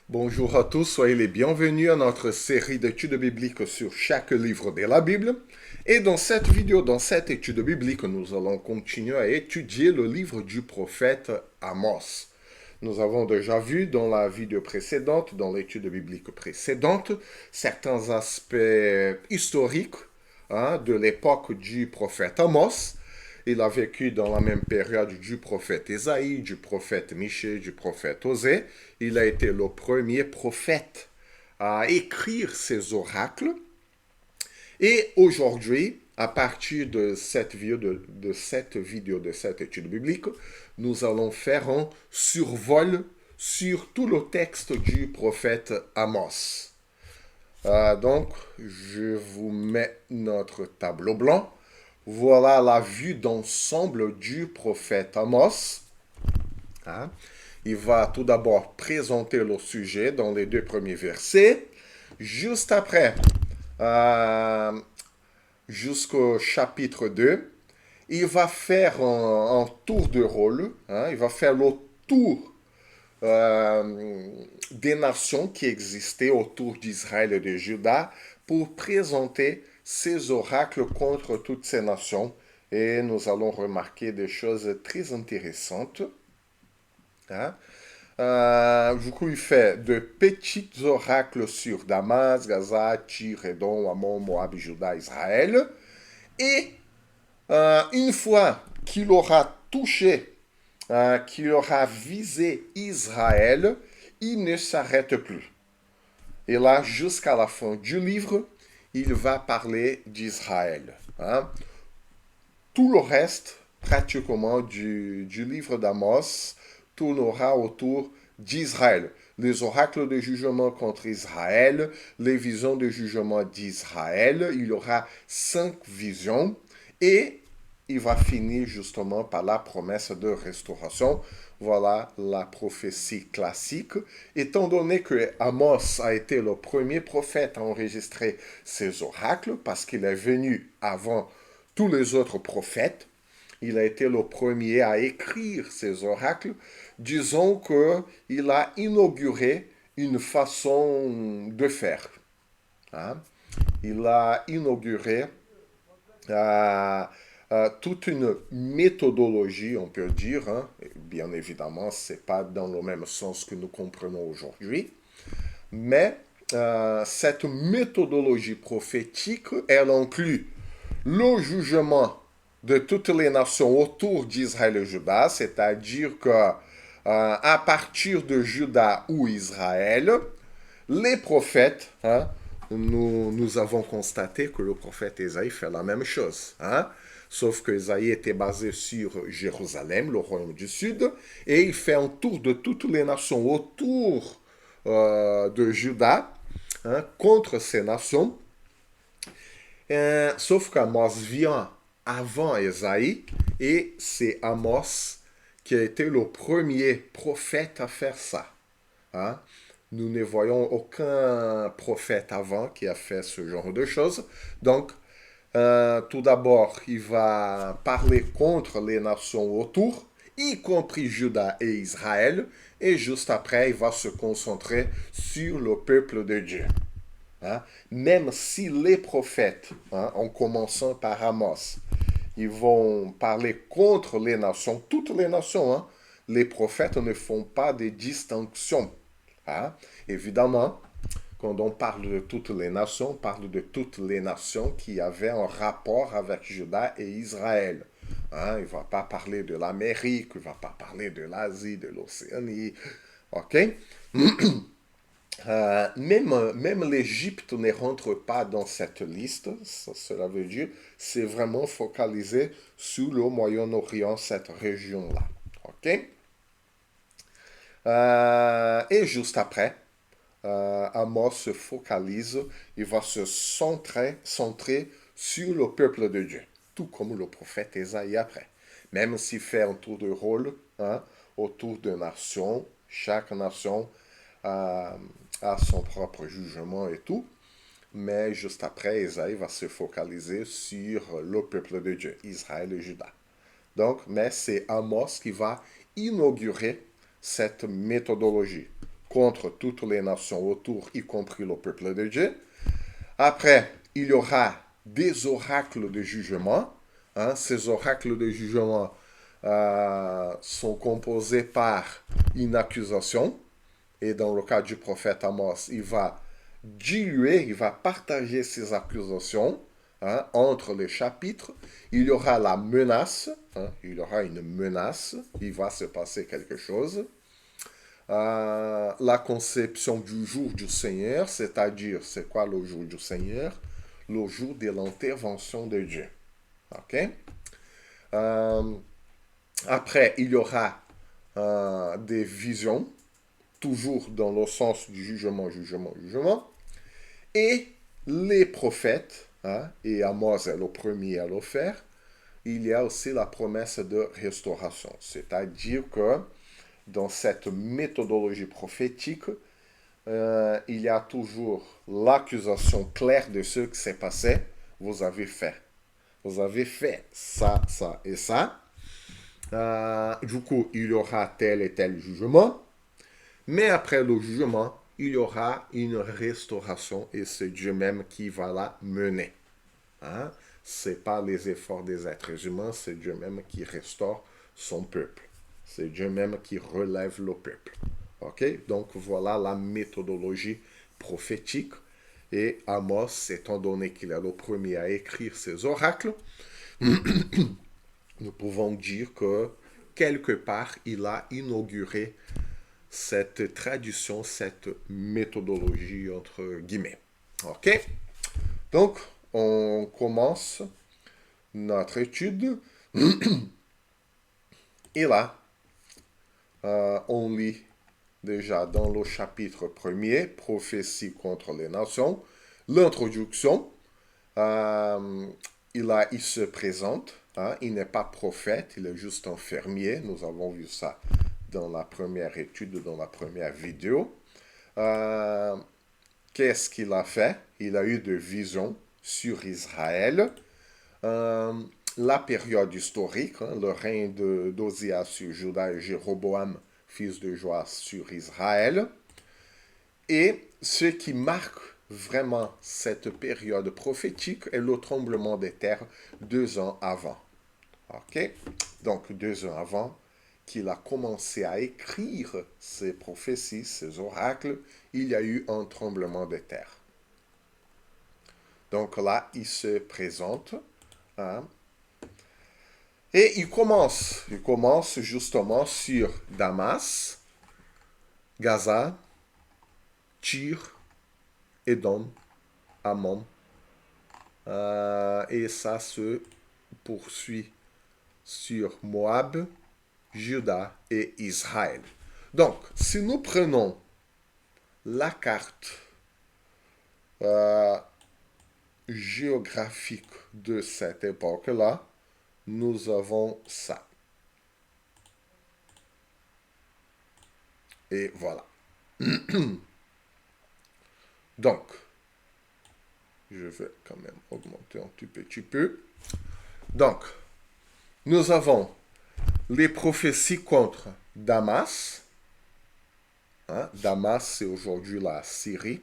Bonjour à tous, soyez les bienvenus à notre série d'études bibliques sur chaque livre de la Bible. Et dans cette vidéo, dans cette étude biblique, nous allons continuer à étudier le livre du prophète Amos. Nous avons déjà vu dans la vidéo précédente, dans l'étude biblique précédente, certains aspects historiques de l'époque du prophète Amos. Il a vécu dans la même période du prophète Ésaïe, du prophète Michée, du prophète Osée. Il a été le premier prophète à écrire ses oracles. Et aujourd'hui, à partir de cette vidéo, de cette étude biblique, nous allons faire un survol sur tout le texte du prophète Amos. Donc, je vous mets notre tableau blanc. Voilà la vue d'ensemble du prophète Amos. Hein? Il va tout d'abord présenter le sujet dans les deux premiers versets. Juste après, jusqu'au chapitre 2, il va faire un tour de rôle. Hein? Il va faire le tour des nations qui existaient autour d'Israël et de Juda pour présenter ses oracles contre toutes ces nations. Et nous allons remarquer des choses très intéressantes. Hein? Du coup, il fait de petits oracles sur Damas, Gaza, Tyr, Edom, Ammon, Moab, Juda, Israël. Et une fois qu'il aura touché, qu'il aura visé Israël, il ne s'arrête plus. Et là, jusqu'à la fin du livre, il va parler d'Israël. Hein? Tout le reste, pratiquement, du livre d'Amos tournera autour d'Israël. Les oracles de jugement contre Israël, les visions de jugement d'Israël. Il y aura 5 visions et il va finir justement par la promesse de restauration. Voilà la prophétie classique. Étant donné que Amos a été le premier prophète à enregistrer ces oracles, parce qu'il est venu avant tous les autres prophètes, il a été le premier à écrire ces oracles. Disons qu'il a inauguré une façon de faire. Hein? Il a inauguré toute une méthodologie, on peut dire. Hein? Bien évidemment, ce n'est pas dans le même sens que nous comprenons aujourd'hui. Mais cette méthodologie prophétique, elle inclut le jugement de toutes les nations autour d'Israël et Juda, c'est-à-dire que à partir de Juda ou Israël, les prophètes, hein, nous avons constaté que le prophète Ésaïe fait la même chose. Hein? Sauf que Ésaïe était basé sur Jérusalem, le royaume du sud, et il fait un tour de toutes les nations autour de Juda, hein, contre ces nations. Sauf qu'Amos vient avant Ésaïe, et c'est Amos qui a été le premier prophète à faire ça. Hein? Nous ne voyons aucun prophète avant qui a fait ce genre de choses. Donc, tout d'abord, il va parler contre les nations autour, y compris Juda et Israël, et juste après, il va se concentrer sur le peuple de Dieu. Hein? Même si les prophètes, hein, en commençant par Amos, ils vont parler contre les nations, toutes les nations, hein, les prophètes ne font pas de distinction. Hein? Évidemment, quand on parle de toutes les nations, on parle de toutes les nations qui avaient un rapport avec Juda et Israël. Hein? Il ne va pas parler de l'Amérique, il ne va pas parler de l'Asie, de l'Océanie. OK? Même l'Égypte ne rentre pas dans cette liste. Cela veut dire c'est vraiment focalisé sur le Moyen-Orient, cette région-là. OK? Et juste après, Amos se focalise, il va se centrer sur le peuple de Dieu, tout comme le prophète Ésaïe après. Même s'il fait un tour de rôle, hein, autour de nations, chaque nation a son propre jugement et tout, mais juste après, Ésaïe va se focaliser sur le peuple de Dieu, Israël et Juda. Donc, mais c'est Amos qui va inaugurer cette méthodologie contre toutes les nations autour, y compris le peuple de Dieu. Après, il y aura des oracles de jugement. Hein. Ces oracles de jugement sont composés par une accusation. Et dans le cas du prophète Amos, il va diluer, il va partager ses accusations entre les chapitres. Il y aura la menace, il y aura une menace, il va se passer quelque chose. La conception du jour du Seigneur, c'est-à-dire, c'est quoi le jour du Seigneur? Le jour de l'intervention de Dieu. Ok? Après, il y aura des visions, toujours dans le sens du jugement, jugement, jugement. Et les prophètes, et Amos est le premier à le faire, il y a aussi la promesse de restauration. C'est-à-dire que dans cette méthodologie prophétique, il y a toujours l'accusation claire de ce qui s'est passé. Vous avez fait. Vous avez fait ça, ça et ça. Du coup, il y aura tel et tel jugement. Mais après le jugement, il y aura une restauration et c'est Dieu même qui va la mener. Hein? Ce n'est pas les efforts des êtres humains, c'est Dieu même qui restaure son peuple. C'est Dieu même qui relève le peuple. Ok? Donc voilà la méthodologie prophétique. Et Amos, étant donné qu'il est le premier à écrire ces oracles, nous pouvons dire que quelque part, il a inauguré cette tradition, cette méthodologie, entre guillemets. Ok? Donc, on commence notre étude. Et là, on lit déjà dans le chapitre 1er, prophétie contre les nations, l'introduction. Il se présente. Il n'est pas prophète, il est juste un fermier. Nous avons vu ça dans la première étude, dans la première vidéo. Qu'est-ce qu'il a fait? Il a eu des visions sur Israël. La période historique, le règne d'Ozias sur Juda et Jéroboam, fils de Joas, sur Israël. Et ce qui marque vraiment cette période prophétique est le tremblement de terre 2 ans avant. Ok? Donc 2 ans avant qu'il a commencé à écrire ces prophéties, ces oracles, il y a eu un tremblement de terre. Donc là, il se présente. Et il commence justement sur Damas, Gaza, Tyr, Édom, Ammon. Et ça se poursuit sur Moab, Juda et Israël. Donc, si nous prenons la carte géographique de cette époque-là, nous avons ça. Et voilà. Donc, je vais quand même augmenter un tout petit peu. Donc, nous avons les prophéties contre Damas. Damas, c'est aujourd'hui la Syrie.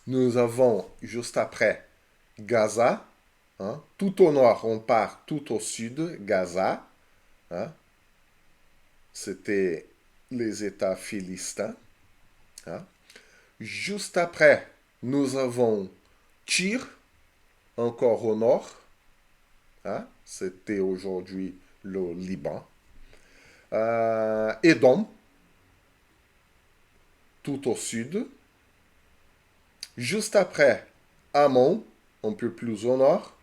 Nous avons juste après Gaza. Tout au nord, on part tout au sud, Gaza. C'était les États philistins. Juste après, nous avons Tyr, encore au nord. C'était aujourd'hui le Liban. Édom, tout au sud. Juste après, Ammon, un peu plus au nord.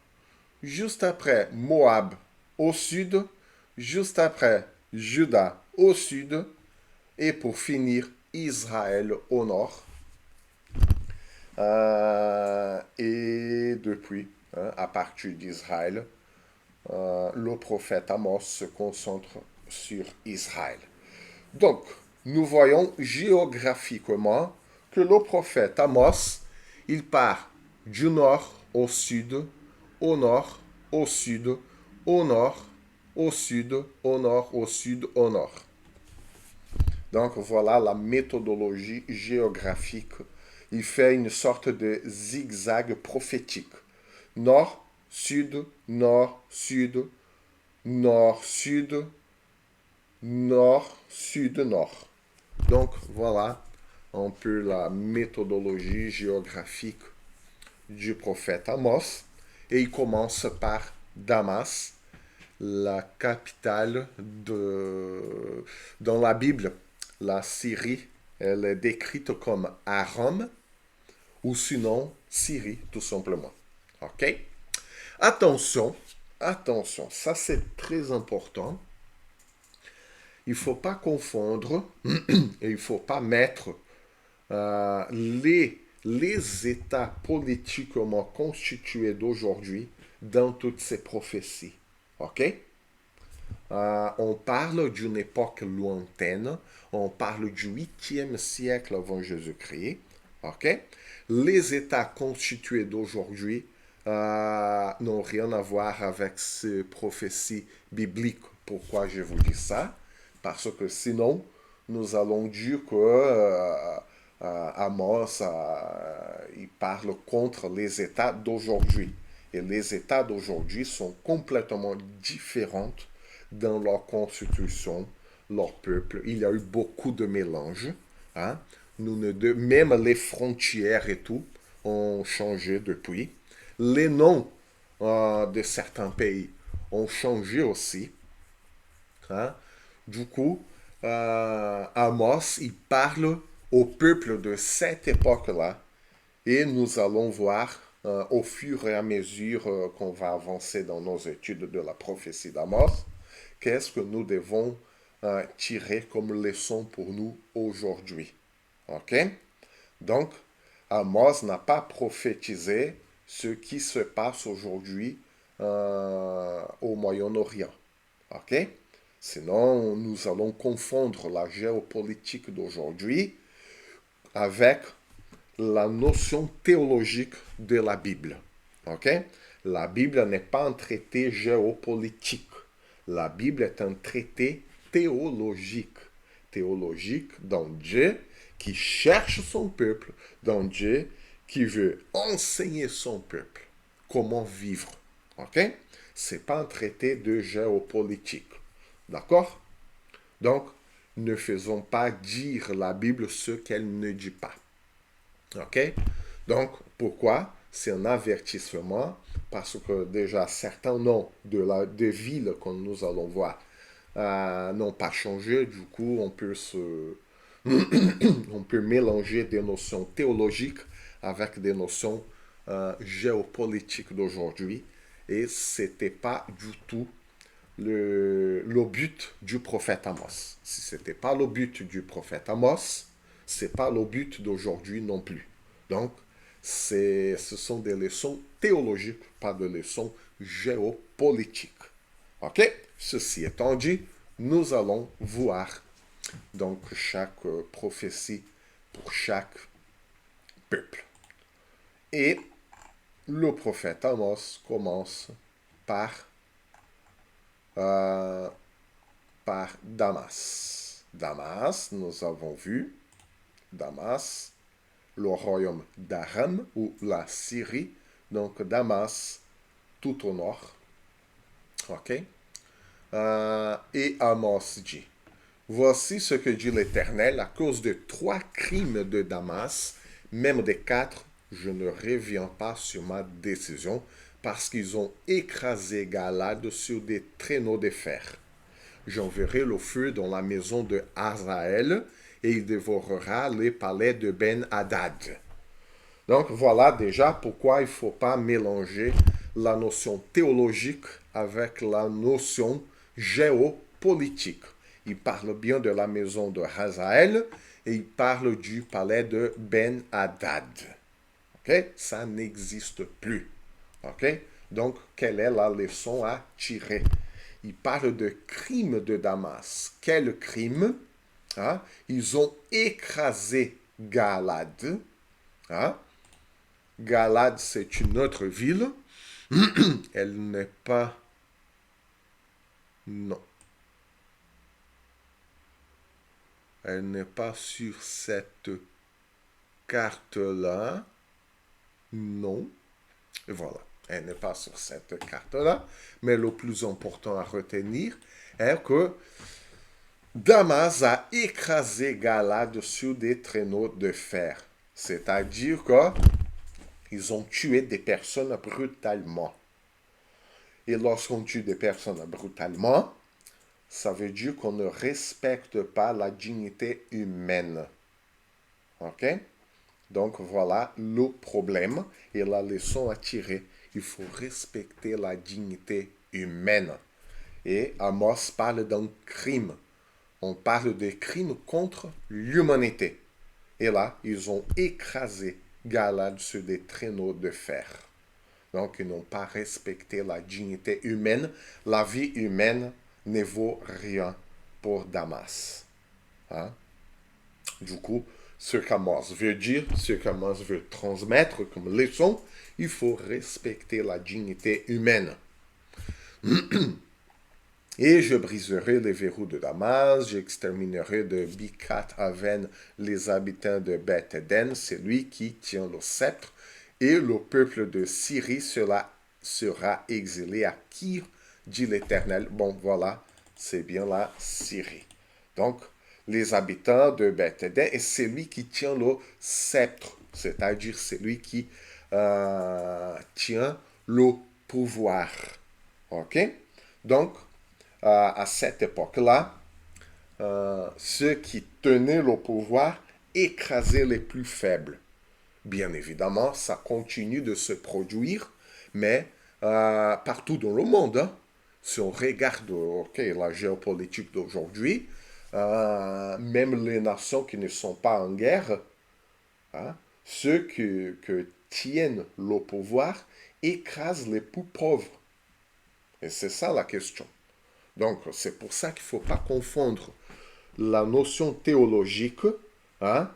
Juste après, Moab, au sud. Juste après, Juda, au sud. Et pour finir, Israël au nord. Et depuis, à partir d'Israël, le prophète Amos se concentre sur Israël. Donc, nous voyons géographiquement que le prophète Amos, il part du nord au sud, au nord, au sud, au nord, au sud, au nord, au sud, au nord. Donc voilà la méthodologie géographique. Il fait une sorte de zigzag prophétique. Nord, sud, nord, sud, nord, sud, nord, sud, nord. Donc voilà un peu la méthodologie géographique du prophète Amos. Et il commence par Damas, la capitale dans la Bible. La Syrie, elle est décrite comme Aram ou sinon Syrie, tout simplement. OK? Attention, attention, ça c'est très important. Il ne faut pas confondre et il ne faut pas mettre les États politiquement constitués d'aujourd'hui dans toutes ces prophéties. OK? On parle d'une époque lointaine, on parle du 8e siècle avant Jésus-Christ. OK? Les États constitués d'aujourd'hui n'ont rien à voir avec ces prophéties bibliques. Pourquoi je vous dis ça? Parce que sinon, nous allons dire que Amos, il parle contre les États d'aujourd'hui. Et les États d'aujourd'hui sont complètement différents dans leur constitution, leur peuple. Il y a eu beaucoup de mélanges. Hein? Même les frontières et tout ont changé depuis. Les noms de certains pays ont changé aussi. Hein? Du coup, Amos, il parle au peuple de cette époque-là. Et nous allons voir au fur et à mesure qu'on va avancer dans nos études de la prophétie d'Amos, qu'est-ce que nous devons tirer comme leçon pour nous aujourd'hui. OK? Donc, Amos n'a pas prophétisé ce qui se passe aujourd'hui au Moyen-Orient. OK? Sinon, nous allons confondre la géopolitique d'aujourd'hui avec la notion théologique de la Bible. OK? La Bible n'est pas un traité géopolitique. La Bible est un traité théologique. Théologique dans Dieu qui cherche son peuple, dans Dieu qui veut enseigner son peuple comment vivre. OK? C'est pas un traité de géopolitique. D'accord? Donc, ne faisons pas dire la Bible ce qu'elle ne dit pas. OK? Donc, pourquoi? C'est un avertissement parce que déjà certains noms de villes que nous allons voir n'ont pas changé. Du coup, on peut mélanger des notions théologiques avec des notions géopolitiques d'aujourd'hui. Et ce n'était pas du tout le but du prophète Amos. Si ce n'était pas le but du prophète Amos, ce n'est pas le but d'aujourd'hui non plus. Donc, ce sont des leçons théologiques, pas de leçons géopolitiques. OK? Ceci étant dit, nous allons voir donc chaque prophétie pour chaque peuple. Et le prophète Amos commence par, euh, par Damas. Damas, nous avons vu, Damas, le royaume d'Aram ou la Syrie, donc Damas tout au nord. OK? Et Amos dit, voici ce que dit l'Éternel, à cause de 3 crimes de Damas, même des 4, je ne reviens pas sur ma décision, parce qu'ils ont écrasé Galad sur des traîneaux de fer. J'enverrai le feu dans la maison de Hazaël, et il dévorera les palais de Ben-Hadad. Donc voilà déjà pourquoi il ne faut pas mélanger la notion théologique avec la notion géopolitique. Il parle bien de la maison de Hazaël et il parle du palais de Ben-Hadad. Okay? Ça n'existe plus. Okay? Donc, quelle est la leçon à tirer? Il parle de crime de Damas. Quel crime? Hein? Ils ont écrasé Galad. Hein? Galad, c'est une autre ville. Elle n'est pas... Non. Elle n'est pas sur cette carte-là. Non. Et voilà. Elle n'est pas sur cette carte-là. Mais le plus important à retenir est que Damas a écrasé Galade sur des traîneaux de fer. C'est-à-dire qu'ils ont tué des personnes brutalement. Et lorsqu'on tue des personnes brutalement, ça veut dire qu'on ne respecte pas la dignité humaine. OK? Donc voilà le problème et la leçon à tirer. Il faut respecter la dignité humaine. Et Amos parle d'un crime. On parle de crimes contre l'humanité. Et là, ils ont écrasé Galad sur des traîneaux de fer. Donc, ils n'ont pas respecté la dignité humaine. La vie humaine ne vaut rien pour Damas. Hein? Du coup, ce qu'Amos veut dire, ce qu'Amos veut transmettre comme leçon, il faut respecter la dignité humaine. Et je briserai les verrous de Damas, j'exterminerai de Bikat Aven les habitants de Beth Eden, c'est lui qui tient le sceptre, et le peuple de Syrie sera exilé à Kir, dit l'Éternel. Bon, voilà, c'est bien la Syrie. Donc, les habitants de Beth Eden, et c'est lui qui tient le sceptre, c'est-à-dire c'est lui qui tient le pouvoir. OK? Donc, à cette époque-là, ceux qui tenaient le pouvoir écrasaient les plus faibles. Bien évidemment, ça continue de se produire, mais partout dans le monde, hein, si on regarde la géopolitique d'aujourd'hui, même les nations qui ne sont pas en guerre, hein, ceux qui tiennent le pouvoir écrasent les plus pauvres. Et c'est ça la question. Donc, c'est pour ça qu'il ne faut pas confondre la notion théologique, hein,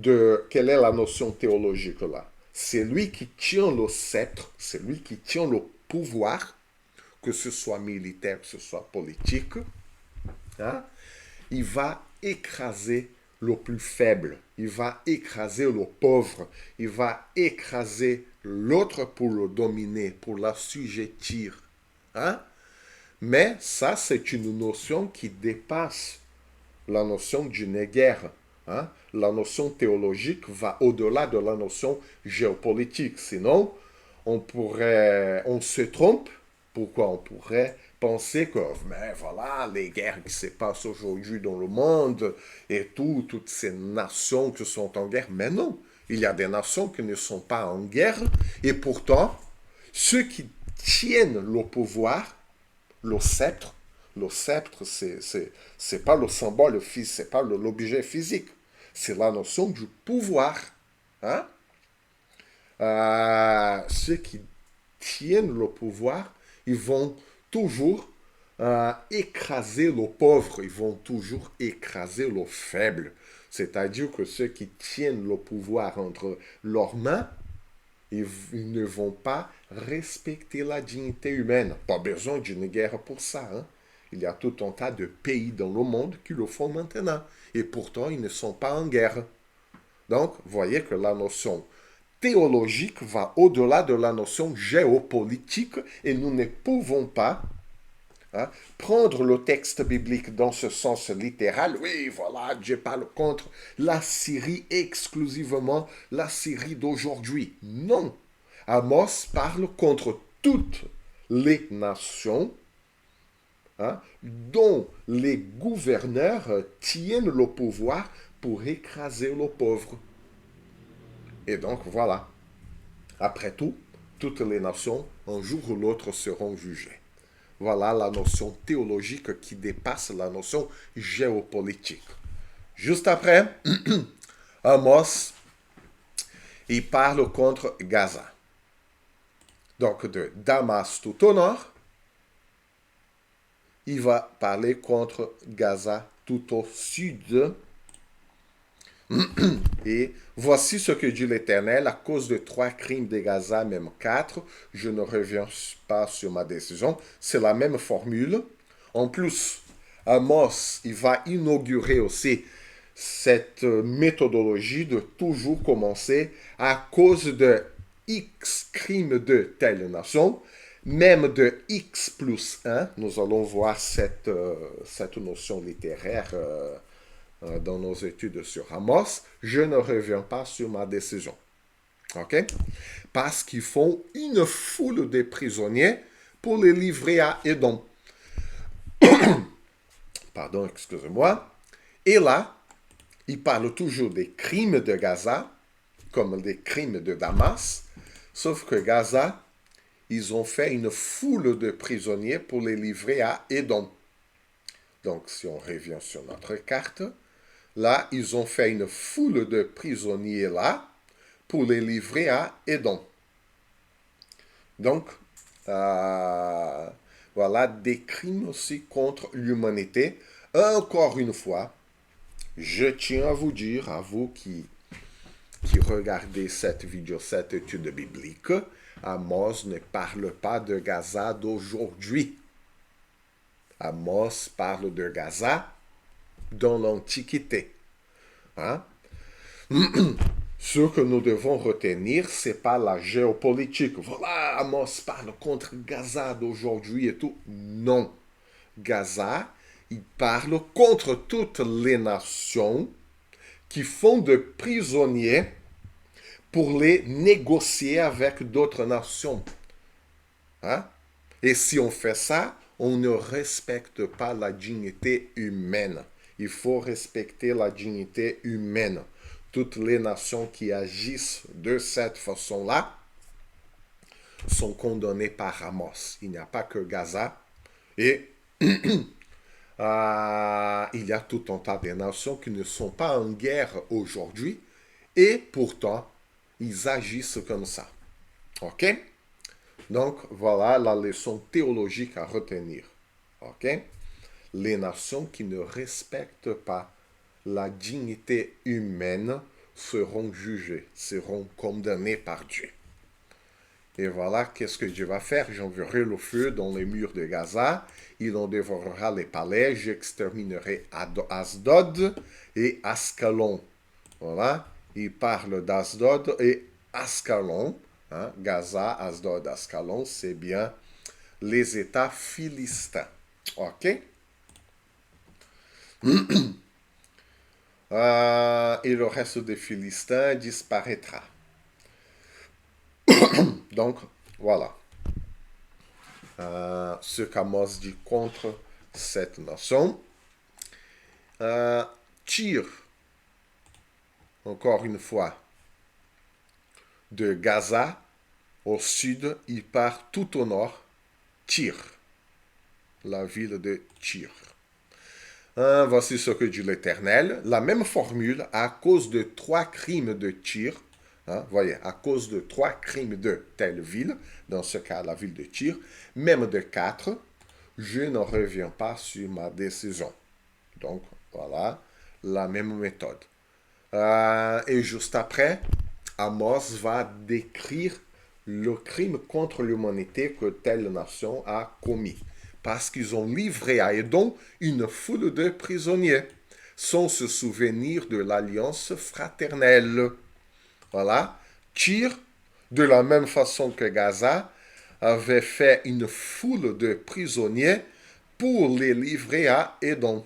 quelle est la notion théologique là? C'est lui qui tient le sceptre, c'est lui qui tient le pouvoir, que ce soit militaire, que ce soit politique, hein, il va écraser le plus faible, il va écraser le pauvre, il va écraser l'autre pour le dominer, pour l'assujettir. Hein? Mais ça, c'est une notion qui dépasse la notion d'une guerre. Hein? La notion théologique va au-delà de la notion géopolitique. Sinon, on se trompe. Pourquoi on pourrait penser que, mais voilà, les guerres qui se passent aujourd'hui dans le monde et toutes ces nations qui sont en guerre. Mais non, il y a des nations qui ne sont pas en guerre et pourtant, ceux qui tiennent le pouvoir, le sceptre, c'est pas le symbole physique, c'est pas l'objet physique. C'est la notion du pouvoir. Hein? Ceux qui tiennent le pouvoir, ils vont toujours écraser le pauvre, ils vont toujours écraser le faible. C'est-à-dire que ceux qui tiennent le pouvoir entre leurs mains, ils ne vont pas respecter la dignité humaine. Pas besoin d'une guerre pour ça. Hein? Il y a tout un tas de pays dans le monde qui le font maintenant. Et pourtant, ils ne sont pas en guerre. Donc, vous voyez que la notion théologique va au-delà de la notion géopolitique et nous ne pouvons pas prendre le texte biblique dans ce sens littéral. Oui, voilà, Dieu parle contre la Syrie exclusivement, la Syrie d'aujourd'hui. Non. Amos parle contre toutes les nations dont les gouverneurs tiennent le pouvoir pour écraser le pauvre. Et donc, voilà. Après tout, toutes les nations, un jour ou l'autre, seront jugées. Voilà la notion théologique qui dépasse la notion géopolitique. Juste après, Amos, il parle contre Gaza. Donc de Damas tout au nord, il va parler contre Gaza tout au sud. Et voici ce que dit l'Éternel, à cause de 3 crimes de Gaza, même 4, je ne reviens pas sur ma décision. C'est la même formule. En plus, Amos, il va inaugurer aussi cette méthodologie de toujours commencer à cause de X crimes de telle nation, même de X plus 1, nous allons voir cette notion littéraire dans nos études sur Amos, je ne reviens pas sur ma décision. OK? Parce qu'ils font une foule de prisonniers pour les livrer à Édom. Pardon, excusez-moi. Et là, ils parlent toujours des crimes de Gaza, comme des crimes de Damas, sauf que Gaza, ils ont fait une foule de prisonniers pour les livrer à Édom. Donc, si on revient sur notre carte, là, ils ont fait une foule de prisonniers là pour les livrer à Édom. Donc, voilà des crimes aussi contre l'humanité. Encore une fois, je tiens à vous dire, à vous qui regardez cette vidéo, cette étude biblique, Amos ne parle pas de Gaza d'aujourd'hui. Amos parle de Gaza dans l'Antiquité. Hein? Ce que nous devons retenir, c'est pas la géopolitique. Voilà, Amos parle contre Gaza d'aujourd'hui et tout. Non. Gaza, il parle contre toutes les nations qui font de prisonniers pour les négocier avec d'autres nations. Hein? Et si on fait ça, on ne respecte pas la dignité humaine. Il faut respecter la dignité humaine. Toutes les nations qui agissent de cette façon-là sont condamnées par Amos. Il n'y a pas que Gaza. Et il y a tout un tas de nations qui ne sont pas en guerre aujourd'hui. Et pourtant, ils agissent comme ça. OK? Donc, voilà la leçon théologique à retenir. OK? Les nations qui ne respectent pas la dignité humaine seront jugées, seront condamnées par Dieu. Et voilà, qu'est-ce que Dieu va faire? J'enverrai le feu dans les murs de Gaza, il en dévorera les palais, j'exterminerai Asdod et Ascalon. Voilà, il parle d'Asdod et Ascalon. Hein? Gaza, Asdod, Ascalon, c'est bien les États philistins. OK? Et le reste des Philistins disparaîtra. Donc, voilà. Ce qu'Amos dit contre cette nation. Tyr, encore une fois, de Gaza au sud, il part tout au nord, Tyr, la ville de Tyr. Voici ce que dit l'Éternel. La même formule, à cause de 3 crimes de Tyr, voyez, à cause de 3 crimes de telle ville, dans ce cas la ville de Tyr, même de 4, je ne reviens pas sur ma décision. Donc, voilà, la même méthode. Et juste après, Amos va décrire le crime contre l'humanité que telle nation a commis. Parce qu'ils ont livré à Édom une foule de prisonniers, sans se souvenir de l'alliance fraternelle. Voilà. Tyr, de la même façon que Gaza, avait fait une foule de prisonniers pour les livrer à Édom.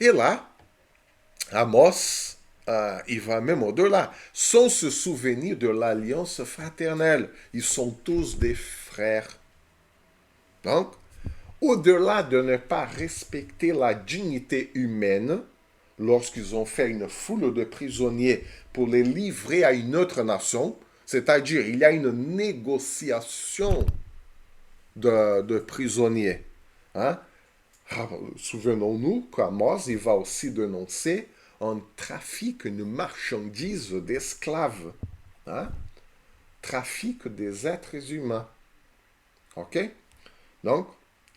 Et là, Amos, il va même au-delà, sans se souvenir de l'alliance fraternelle. Ils sont tous des frères. Donc, au-delà de ne pas respecter la dignité humaine, lorsqu'ils ont fait une foule de prisonniers pour les livrer à une autre nation, c'est-à-dire il y a une négociation de prisonniers. Hein? Souvenons-nous qu'Amos, il va aussi dénoncer un trafic, une marchandise d'esclaves. Hein? Trafic des êtres humains. OK? Donc,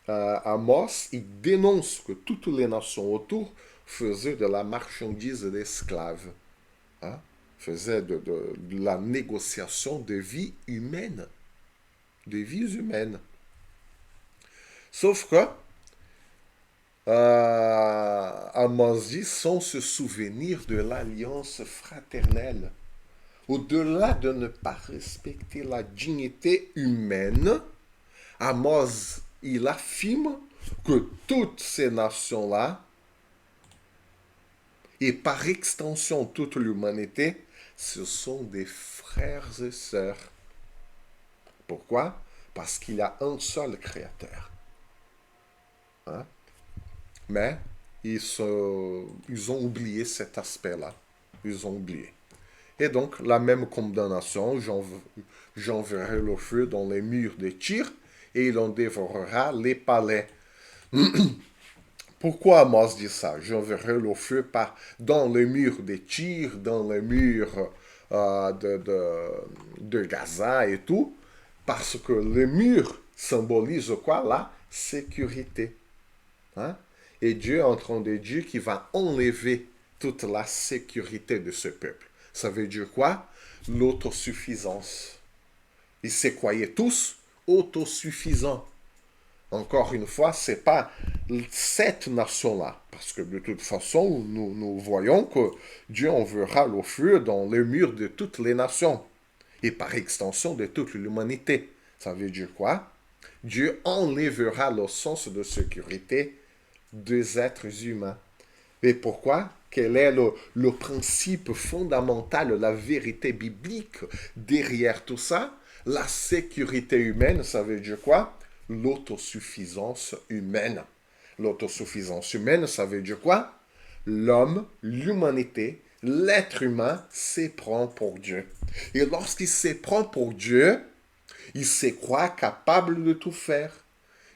Amos, il dénonce que toutes les nations autour faisaient de la marchandise d'esclaves. Hein? Faisaient de la négociation de vie humaine. De vies humaines. Sauf que Amos dit, sans se souvenir de l'alliance fraternelle. Au-delà de ne pas respecter la dignité humaine, Amos, il affirme que toutes ces nations-là, et par extension toute l'humanité, ce sont des frères et sœurs. Pourquoi? Parce qu'il y a un seul créateur. Hein? Mais ils ont oublié cet aspect-là. Ils ont oublié. Et donc, la même condamnation, j'enverrai le feu dans les murs de Tyr et il en dévorera les palais. Pourquoi Amos dit ça? J'enverrai le feu dans les murs de Tyr, dans les murs de Gaza et tout, parce que les murs symbolisent quoi? La sécurité. Hein? Et Dieu est en train de dire qu'il va enlever toute la sécurité de ce peuple. Ça veut dire quoi? L'autosuffisance. Ils se croyaient tous autosuffisants. Encore une fois, ce n'est pas cette nation-là. Parce que de toute façon, nous voyons que Dieu enverra le feu dans les murs de toutes les nations. Et par extension de toute l'humanité. Ça veut dire quoi? Dieu enlèvera le sens de sécurité des êtres humains. Et pourquoi? Quel est le principe fondamental, la vérité biblique derrière tout ça? La sécurité humaine, ça veut dire quoi? L'autosuffisance humaine. L'autosuffisance humaine, ça veut dire quoi? L'homme, l'humanité, l'être humain s'éprend pour Dieu. Et lorsqu'il s'éprend pour Dieu, il se croit capable de tout faire.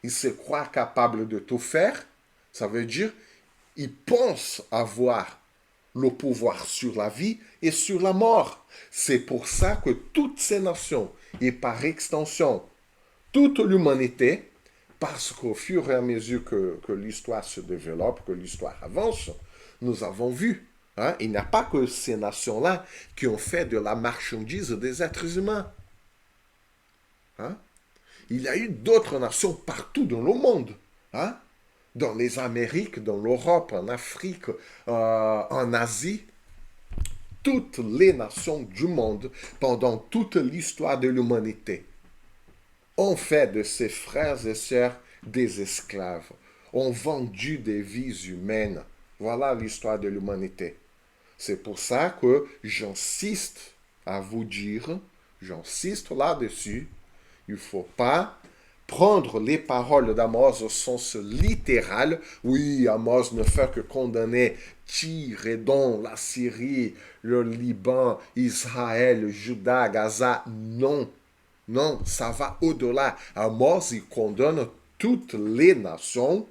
Il se croit capable de tout faire, ça veut dire il pense avoir le pouvoir sur la vie et sur la mort. C'est pour ça que toutes ces nations, et par extension toute l'humanité, parce qu'au fur et à mesure que l'histoire se développe, que l'histoire avance, nous avons vu, hein, il n'y a pas que ces nations-là qui ont fait de la marchandise des êtres humains. Hein? Il y a eu d'autres nations partout dans le monde. Hein? Dans les Amériques, dans l'Europe, en Afrique, en Asie, toutes les nations du monde, pendant toute l'histoire de l'humanité, ont fait de ses frères et sœurs des esclaves, ont vendu des vies humaines. Voilà l'histoire de l'humanité. C'est pour ça que j'insiste à vous dire, j'insiste là-dessus, il ne faut pas prendre les paroles d'Amos au sens littéral. Oui, Amos ne fait que condamner Tyr, Édom, la Syrie, le Liban, Israël, Juda, Gaza. Non, non, ça va au-delà. Amos, il condamne toutes les nations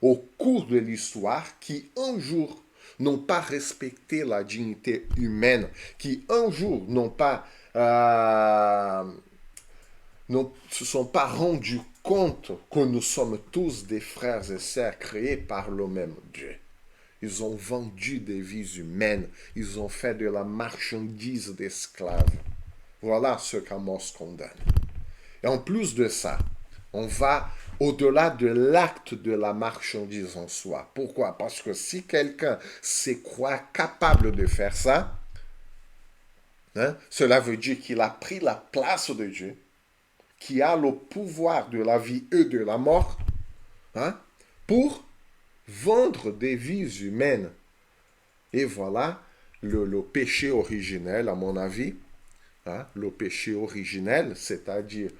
au cours de l'histoire qui un jour n'ont pas respecté la dignité humaine, qui un jour n'ont pas ne se sont pas rendus compte que nous sommes tous des frères et sœurs créés par le même Dieu. Ils ont vendu des vies humaines. Ils ont fait de la marchandise d'esclaves. Voilà ce qu'Amos condamne. Et en plus de ça, on va au-delà de l'acte de la marchandise en soi. Pourquoi? Parce que si quelqu'un se croit capable de faire ça, hein, cela veut dire qu'il a pris la place de Dieu, qui a le pouvoir de la vie et de la mort, hein, pour vendre des vies humaines. Et voilà le péché originel, à mon avis, hein, le péché originel, c'est-à-dire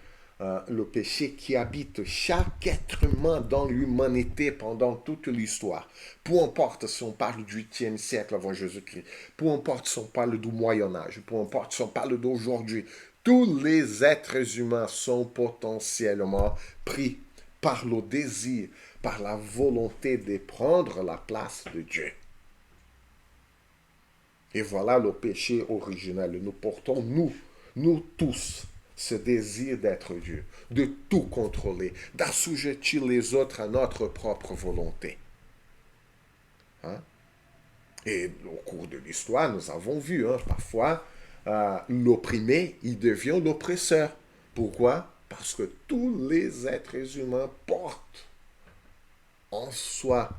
le péché qui habite chaque être humain dans l'humanité pendant toute l'histoire. Peu importe si on parle du 8e siècle avant Jésus-Christ, peu importe si on parle du Moyen Âge, peu importe si on parle d'aujourd'hui, tous les êtres humains sont potentiellement pris par le désir, par la volonté de prendre la place de Dieu. Et voilà le péché originel. Nous portons, nous tous, ce désir d'être Dieu, de tout contrôler, d'assujettir les autres à notre propre volonté. Hein? Et au cours de l'histoire, nous avons vu, hein, parfois, l'opprimé, il devient l'oppresseur. Pourquoi? Parce que tous les êtres humains portent en soi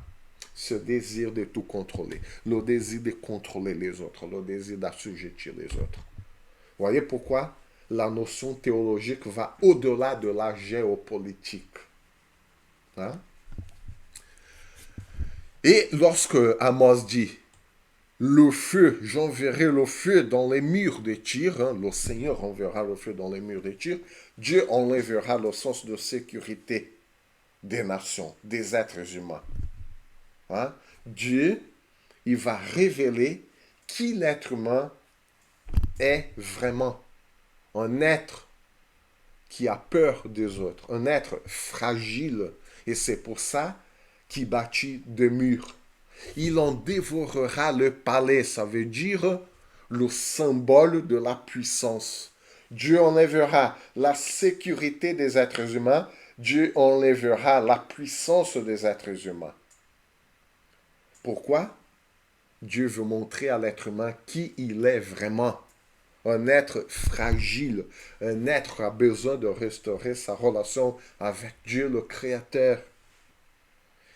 ce désir de tout contrôler, le désir de contrôler les autres, le désir d'assujettir les autres. Vous voyez pourquoi la notion théologique va au-delà de la géopolitique. Hein? Et lorsque Amos dit le feu, j'enverrai le feu dans les murs de Tyr, hein, le Seigneur enverra le feu dans les murs de Tyr, Dieu enlèvera le sens de sécurité des nations, des êtres humains. Hein? Dieu, il va révéler qui l'être humain est vraiment. Un être qui a peur des autres, un être fragile. Et c'est pour ça qu'il bâtit des murs. Il en dévorera le palais, ça veut dire le symbole de la puissance. Dieu enlèvera la sécurité des êtres humains, Dieu enlèvera la puissance des êtres humains. Pourquoi? Dieu veut montrer à l'être humain qui il est vraiment. Un être fragile, un être qui a besoin de restaurer sa relation avec Dieu le Créateur.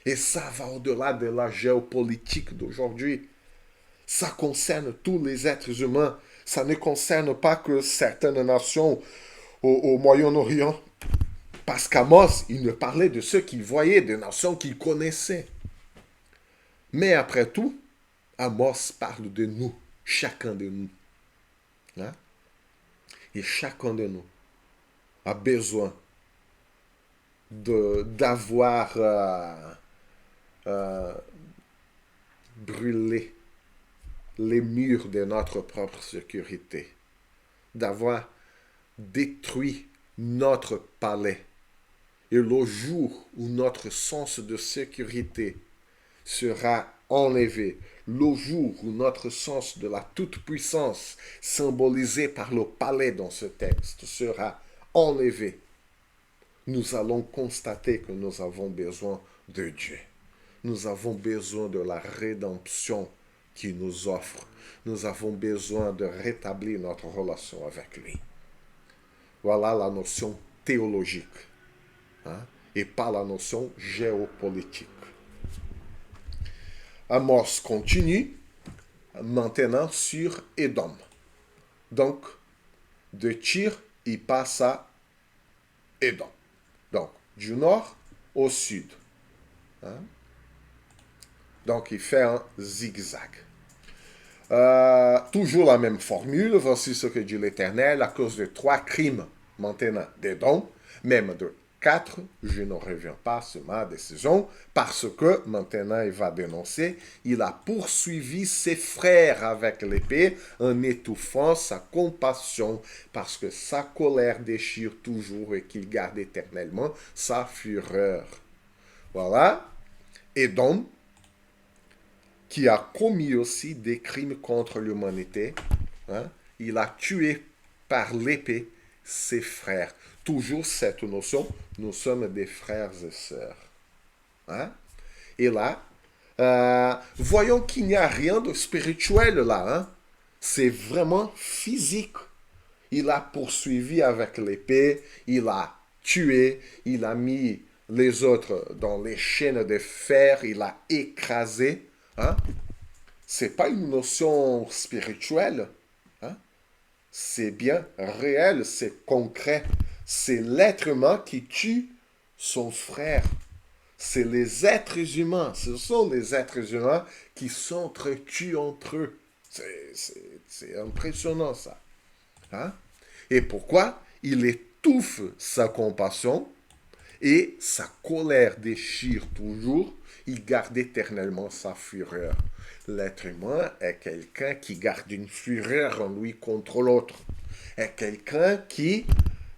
Et ça va au-delà de la géopolitique d'aujourd'hui. Ça concerne tous les êtres humains. Ça ne concerne pas que certaines nations au Moyen-Orient. Parce qu'Amos, il ne parlait de ceux qu'il voyait, des nations qu'il connaissait. Mais après tout, Amos parle de nous, chacun de nous. Hein? Et chacun de nous a besoin d'avoir brûlé les murs de notre propre sécurité, d'avoir détruit notre palais. Et le jour où notre sens de sécurité sera enlevé, le jour où notre sens de la toute-puissance, symbolisé par le palais dans ce texte, sera enlevé, nous allons constater que nous avons besoin de Dieu. Nous avons besoin de la rédemption qu'il nous offre. Nous avons besoin de rétablir notre relation avec lui. Voilà la notion théologique, hein, et pas la notion géopolitique. Amos continue maintenant sur Édom. Donc, de Tyr, il passe à Édom. Donc, du nord au sud. Hein? Donc, il fait un zigzag. Toujours la même formule. Voici ce que dit l'Éternel. À cause de 3 crimes maintenant d'Édom, même de 4, je ne reviens pas sur ma décision, parce que maintenant il va dénoncer, il a poursuivi ses frères avec l'épée en étouffant sa compassion, parce que sa colère déchire toujours et qu'il garde éternellement sa fureur. Voilà. Édom, qui a commis aussi des crimes contre l'humanité, hein, il a tué par l'épée ses frères. Toujours cette notion, nous sommes des frères et sœurs. Hein? Et là, voyons qu'il n'y a rien de spirituel là. Hein? C'est vraiment physique. Il a poursuivi avec l'épée, il a tué, il a mis les autres dans les chaînes de fer, il a écrasé. Hein? C'est pas une notion spirituelle. Hein? C'est bien réel, c'est concret. C'est l'être humain qui tue son frère. C'est les êtres humains. Ce sont les êtres humains qui s'entretuent entre eux. C'est impressionnant ça. Hein? Et pourquoi? Il étouffe sa compassion et sa colère déchire toujours. Il garde éternellement sa fureur. L'être humain est quelqu'un qui garde une fureur en lui contre l'autre. Est quelqu'un qui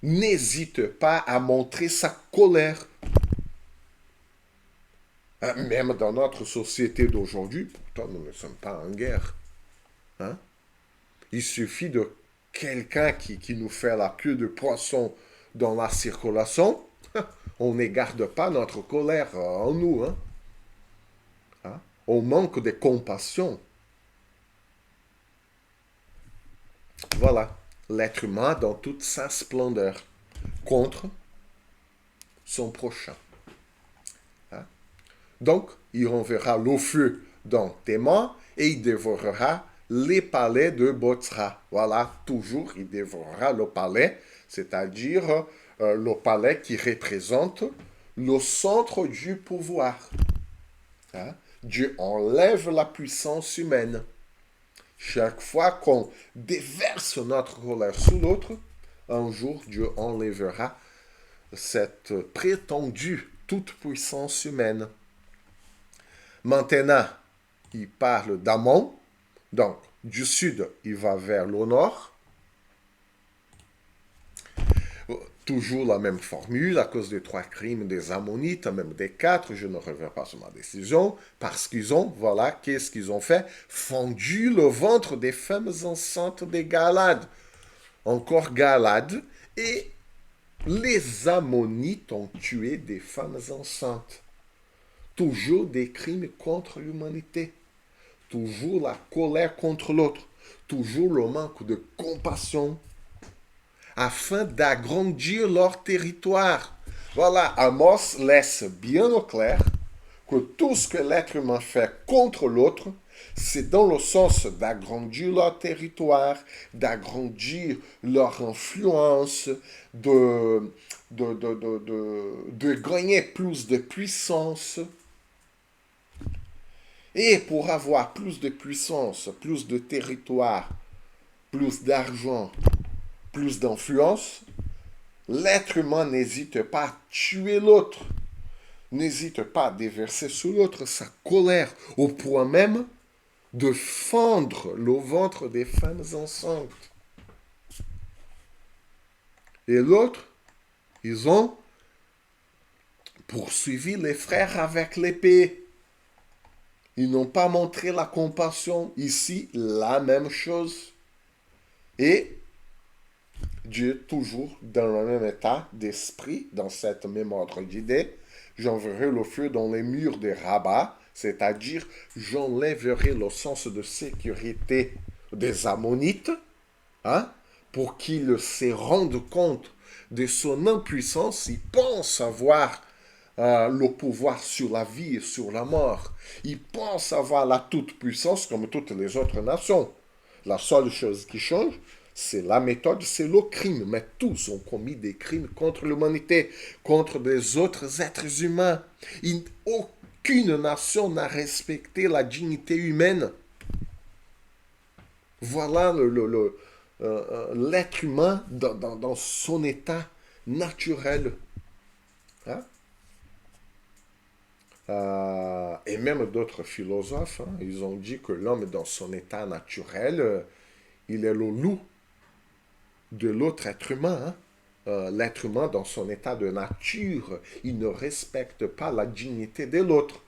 n'hésite pas à montrer sa colère. Même dans notre société d'aujourd'hui, pourtant nous ne sommes pas en guerre. Hein? Il suffit de quelqu'un qui nous fait la queue de poisson dans la circulation, on ne garde pas notre colère en nous. Hein? Hein? On manque de compassion. Voilà, l'être humain dans toute sa splendeur contre son prochain. Hein? Donc, il enverra le feu dans tes mains et il dévorera les palais de Botsra. Voilà, toujours, il dévorera le palais, c'est-à-dire le palais qui représente le centre du pouvoir. Hein? Dieu enlève la puissance humaine. Chaque fois qu'on déverse notre colère sur l'autre, un jour Dieu enlèvera cette prétendue toute puissance humaine. Maintenant, il parle d'Amon. Donc, du sud, il va vers le nord. Toujours la même formule, à cause des 3 crimes des Ammonites, même des 4, je ne reviens pas sur ma décision, parce qu'ils ont, voilà, qu'est-ce qu'ils ont fait? Fendu le ventre des femmes enceintes des Galades. Encore Galades. Et les Ammonites ont tué des femmes enceintes. Toujours des crimes contre l'humanité. Toujours la colère contre l'autre. Toujours le manque de compassion afin d'agrandir leur territoire. Voilà, Amos laisse bien au clair que tout ce que l'être humain fait contre l'autre, c'est dans le sens d'agrandir leur territoire, d'agrandir leur influence, de gagner plus de puissance. Et pour avoir plus de puissance, plus de territoire, plus d'argent, plus d'influence, l'être humain n'hésite pas à tuer l'autre, n'hésite pas à déverser sur l'autre sa colère, au point même de fendre le ventre des femmes enceintes. Et l'autre, ils ont poursuivi les frères avec l'épée. Ils n'ont pas montré la compassion. Ici, la même chose. Et Dieu, toujours dans le même état d'esprit, dans cette même ordre d'idées, j'enverrai le feu dans les murs de Rabat, c'est-à-dire j'enlèverai le sens de sécurité des Ammonites, hein, pour qu'ils se rendent compte de son impuissance. Ils pensent avoir le pouvoir sur la vie et sur la mort. Ils pensent avoir la toute-puissance comme toutes les autres nations. La seule chose qui change, c'est la méthode, c'est le crime. Mais tous ont commis des crimes contre l'humanité, contre des autres êtres humains. Aucune nation n'a respecté la dignité humaine. Voilà l'être humain dans son état naturel. Hein? Et même d'autres philosophes, hein, ils ont dit que l'homme dans son état naturel, il est le loup de l'autre être humain. Hein. L'être humain dans son état de nature, il ne respecte pas la dignité de l'autre.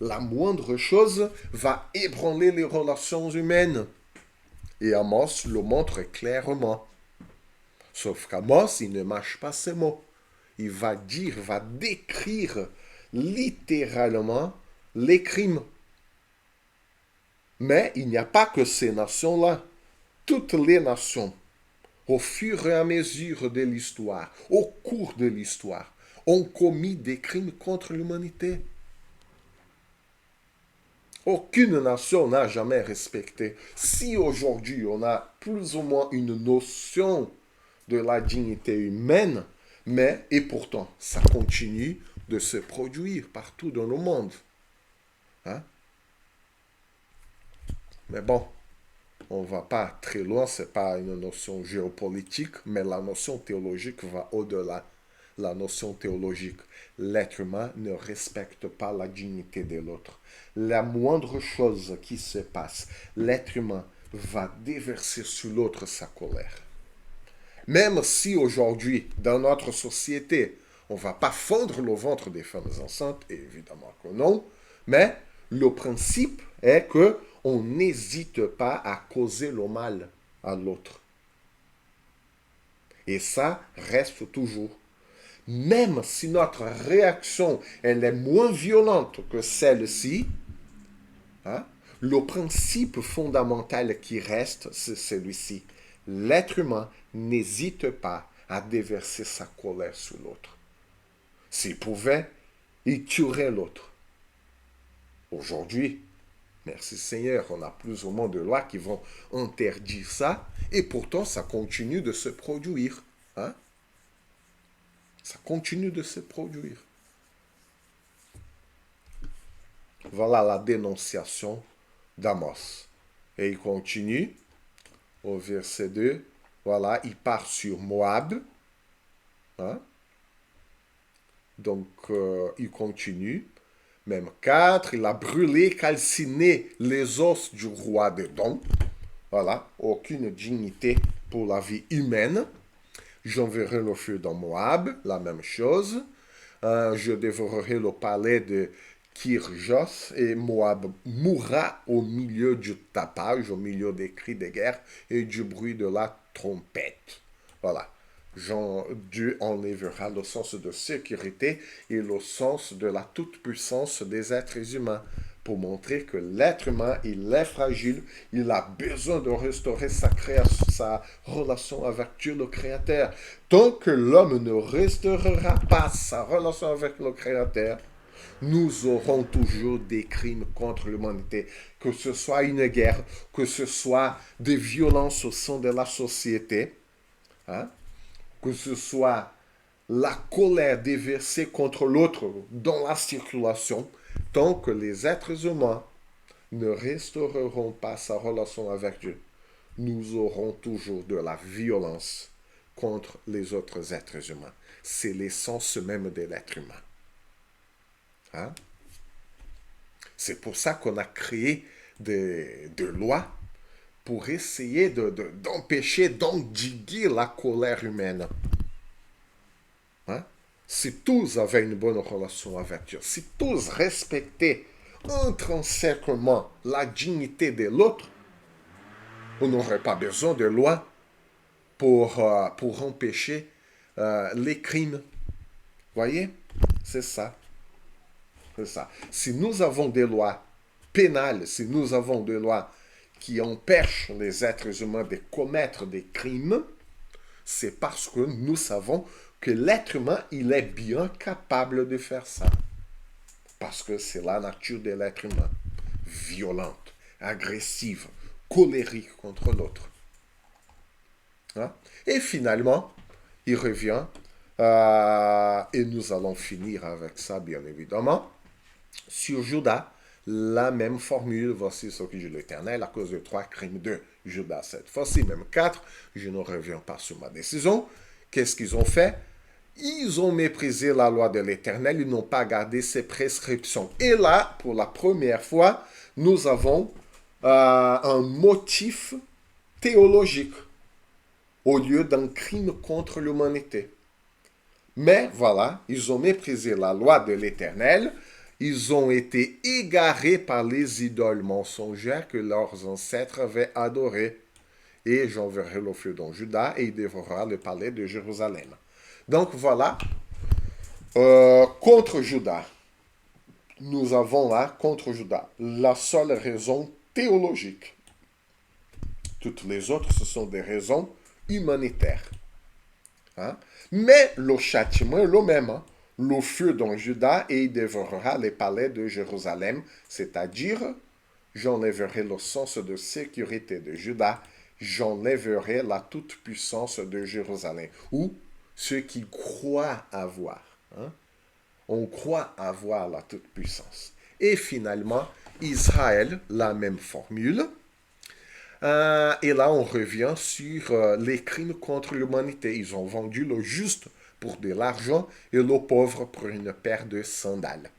La moindre chose va ébranler les relations humaines. Et Amos le montre clairement. Sauf qu'Amos, il ne mâche pas ses mots. Il va dire, va décrire littéralement les crimes. Mais il n'y a pas que ces nations-là. Toutes les nations, au fur et à mesure de l'histoire, au cours de l'histoire, ont commis des crimes contre l'humanité. Aucune nation n'a jamais respecté. Si aujourd'hui on a plus ou moins une notion de la dignité humaine, mais, et pourtant, ça continue de se produire partout dans le monde. Hein? Mais bon, on ne va pas très loin, ce n'est pas une notion géopolitique, mais la notion théologique va au-delà. La notion théologique, l'être humain ne respecte pas la dignité de l'autre. La moindre chose qui se passe, l'être humain va déverser sur l'autre sa colère. Même si aujourd'hui, dans notre société, on ne va pas fondre le ventre des femmes enceintes, évidemment que non, mais le principe est que on n'hésite pas à causer le mal à l'autre. Et ça reste toujours. Même si notre réaction elle est moins violente que celle-ci, hein, le principe fondamental qui reste, c'est celui-ci. L'être humain n'hésite pas à déverser sa colère sur l'autre. S'il pouvait, il tuerait l'autre. Aujourd'hui, merci Seigneur, on a plus ou moins de lois qui vont interdire ça, et pourtant ça continue de se produire. Hein? Ça continue de se produire. Voilà la dénonciation d'Amos. Et il continue au verset 2. Voilà, il part sur Moab. Hein? Donc, il continue. Même 4, il a brûlé, calciné les os du roi d'Édom. Voilà, aucune dignité pour la vie humaine. J'enverrai le feu dans Moab, la même chose. Je dévorerai le palais de Kirjos et Moab mourra au milieu du tapage, au milieu des cris de guerre et du bruit de la trompette. Voilà. Dieu enlèvera le sens de sécurité et le sens de la toute-puissance des êtres humains pour montrer que l'être humain, il est fragile, il a besoin de restaurer sa relation avec Dieu le Créateur. Tant que l'homme ne restaurera pas sa relation avec le Créateur, nous aurons toujours des crimes contre l'humanité, que ce soit une guerre, que ce soit des violences au sein de la société, hein, que ce soit la colère déversée contre l'autre dans la circulation, tant que les êtres humains ne restaureront pas sa relation avec Dieu, nous aurons toujours de la violence contre les autres êtres humains. C'est l'essence même de l'être humain. Hein? C'est pour ça qu'on a créé des lois pour essayer d'empêcher, d'endiguer la colère humaine. Hein? Si tous avaient une bonne relation avec Dieu, si tous respectaient intrinsèquement la dignité de l'autre, on n'aurait pas besoin de lois pour empêcher les crimes. Voyez? C'est ça. C'est ça. Si nous avons des lois pénales, si nous avons des lois qui empêchent les êtres humains de commettre des crimes, c'est parce que nous savons que l'être humain, il est bien capable de faire ça. Parce que c'est la nature de l'être humain. Violente, agressive, colérique contre l'autre. Hein? Et finalement, il revient, et nous allons finir avec ça, bien évidemment. Sur Judas, la même formule, voici ce que dit l'Éternel, à cause de 3 crimes de Judas cette fois-ci, même 4, je ne reviens pas sur ma décision. Qu'est-ce qu'ils ont fait? Ils ont méprisé la loi de l'Éternel, ils n'ont pas gardé ses prescriptions. Et là, pour la première fois, nous avons un motif théologique au lieu d'un crime contre l'humanité. Mais voilà, ils ont méprisé la loi de l'Éternel, ils ont été égarés par les idoles mensongères que leurs ancêtres avaient adorées. Et j'enverrai le feu dans Juda et il dévorera le palais de Jérusalem. Donc voilà, contre Juda, nous avons là, contre Juda, la seule raison théologique. Toutes les autres, ce sont des raisons humanitaires. Hein? Mais le châtiment est le même. Hein? Le feu dans Juda et il dévorera les palais de Jérusalem, c'est-à-dire j'enlèverai le sens de sécurité de Juda, j'enlèverai la toute-puissance de Jérusalem, ou ceux qui croient avoir. Hein? On croit avoir la toute-puissance. Et finalement, Israël, la même formule. Et là, on revient sur les crimes contre l'humanité. Ils ont vendu le juste pour de l'argent et le pauvre pour une paire de sandales.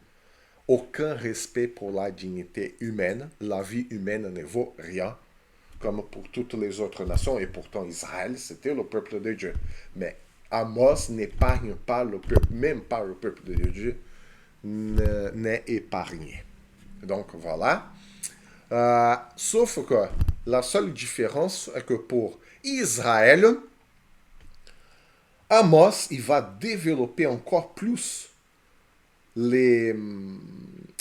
Aucun respect pour la dignité humaine. La vie humaine ne vaut rien, comme pour toutes les autres nations. Et pourtant, Israël, c'était le peuple de Dieu. Mais Amos n'épargne pas le peuple, même pas le peuple de Dieu n'est épargné. Donc voilà. Sauf que la seule différence est que pour Israël, Amos, il va développer encore plus les,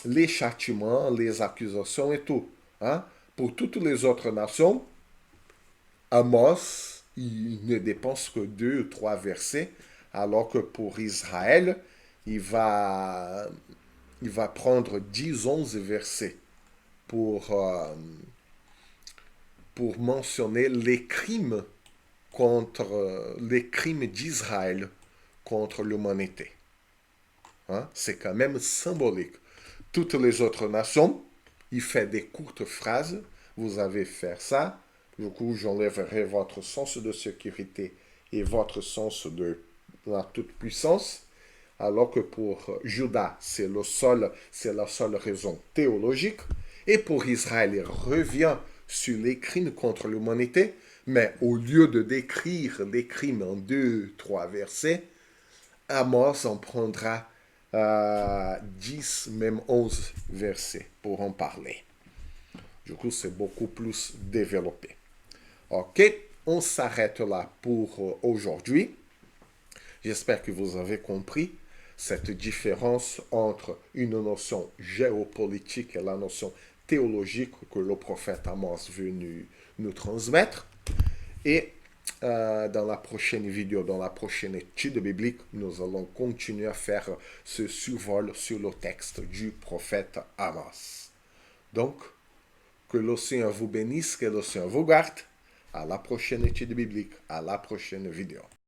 les châtiments, les accusations et tout. Hein? Pour toutes les autres nations, Amos, il ne dépense que 2 ou 3 versets, alors que pour Israël, il va il va prendre 10-11 versets pour mentionner les crimes les crimes d'Israël contre l'humanité. Hein? C'est quand même symbolique. Toutes les autres nations, il fait des courtes phrases. Vous avez fait ça. Du coup, j'enlèverai votre sens de sécurité et votre sens de la toute-puissance. Alors que pour Judas, c'est la seule raison théologique. Et pour Israël, il revient sur les crimes contre l'humanité, mais au lieu de décrire les crimes en 2-3 versets, Amos en prendra 10, même 11 versets pour en parler. Du coup, c'est beaucoup plus développé. Ok, on s'arrête là pour aujourd'hui. J'espère que vous avez compris cette différence entre une notion géopolitique et la notion théologique que le prophète Amos veut nous transmettre. Et dans la prochaine vidéo, dans la prochaine étude biblique, nous allons continuer à faire ce survol sur le texte du prophète Amos. Donc, que le Seigneur vous bénisse, que le Seigneur vous garde. À la prochaine étude biblique, à la prochaine vidéo.